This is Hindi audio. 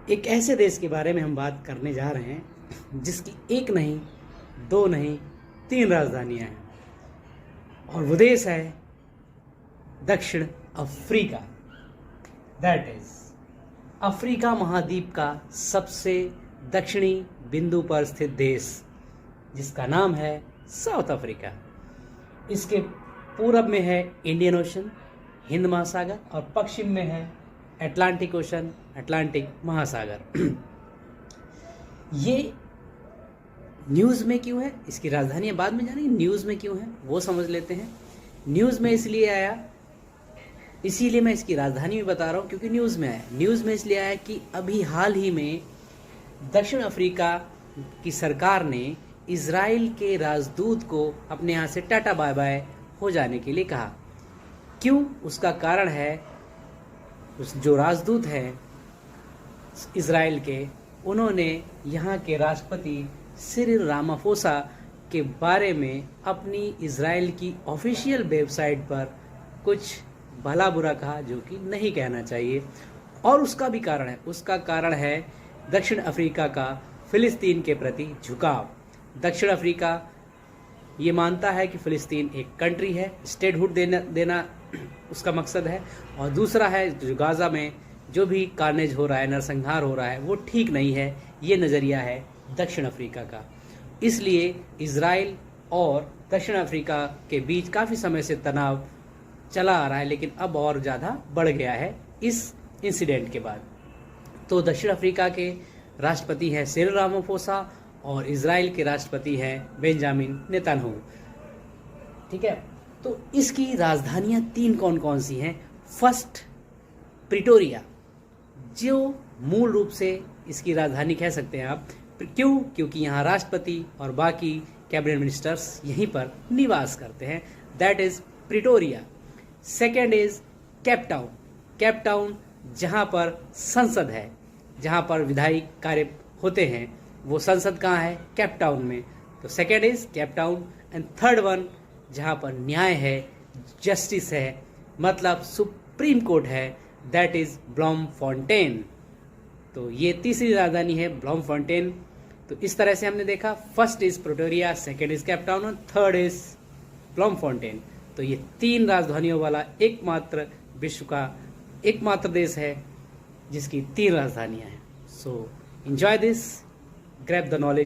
एक ऐसे देश के बारे में हम बात करने जा रहे हैं जिसकी एक नहीं, दो नहीं, 3 राजधानियां हैं और वो देश है दक्षिण अफ्रीका। दैट इज अफ्रीका महाद्वीप का सबसे दक्षिणी बिंदु पर स्थित देश जिसका नाम है साउथ अफ्रीका। इसके पूरब में है इंडियन ओशन, हिंद महासागर, और पश्चिम में है अटलांटिक ओशन, अटलांटिक महासागर। ये न्यूज़ में क्यों है, इसकी राजधानी बाद में जानेंगे। न्यूज़ में क्यों है वो समझ लेते हैं। न्यूज़ में इसलिए आया, इसीलिए मैं इसकी राजधानी भी बता रहा हूँ क्योंकि न्यूज़ में आया। न्यूज़ में इसलिए आया कि अभी हाल ही में दक्षिण अफ्रीका की सरकार ने इजराइल के राजदूत को अपने यहाँ से टाटा बाय बाय हो जाने के लिए कहा। क्यों, उसका कारण है उस जो राजदूत हैं इजराइल के, उन्होंने यहाँ के राष्ट्रपति सिरिल रामाफोसा के बारे में अपनी इजराइल की ऑफिशियल वेबसाइट पर कुछ भला बुरा कहा जो कि नहीं कहना चाहिए। और उसका भी कारण है, उसका कारण है दक्षिण अफ्रीका का फिलिस्तीन के प्रति झुकाव। दक्षिण अफ्रीका ये मानता है कि फिलिस्तीन एक कंट्री है, स्टेटहुड देना उसका मकसद है। और दूसरा है जो गाज़ा में जो भी कार्नेज हो रहा है, नरसंहार हो रहा है, वो ठीक नहीं है। ये नज़रिया है दक्षिण अफ्रीका का। इसलिए इजराइल और दक्षिण अफ्रीका के बीच काफ़ी समय से तनाव चला आ रहा है, लेकिन अब और ज़्यादा बढ़ गया है इस इंसिडेंट के बाद। तो दक्षिण अफ्रीका के राष्ट्रपति हैं सिरिल रामाफोसा और इजराइल के राष्ट्रपति हैं बेंजामिन नेतन्याहू। ठीक है, तो इसकी राजधानियां 3 कौन कौन सी हैं। फर्स्ट प्रिटोरिया, जो मूल रूप से इसकी राजधानी कह सकते हैं आप। क्यों? क्योंकि यहाँ राष्ट्रपति और बाकी कैबिनेट मिनिस्टर्स यहीं पर निवास करते हैं। That is Pretoria. Second is Cape Town. Cape Town जहाँ पर संसद है, जहाँ पर विधायी कार्य होते हैं, वो संसद कहाँ है? केप टाउन में। तो second is Cape Town. And third one जहाँ पर न्याय है, जस्टिस है, मतलब सुप्रीम कोर्ट है, दैट इज ब्लॉमफोंटेन। तो ये तीसरी राजधानी है ब्लॉमफोंटेन। तो इस तरह से हमने देखा, first is Pretoria, second is Cape Town और थर्ड इज ब्लॉमफोंटेन। तो ये 3 राजधानियों वाला एकमात्र विश्व का एकमात्र देश है जिसकी 3 राजधानियां हैं। So enjoy this, grab the knowledge.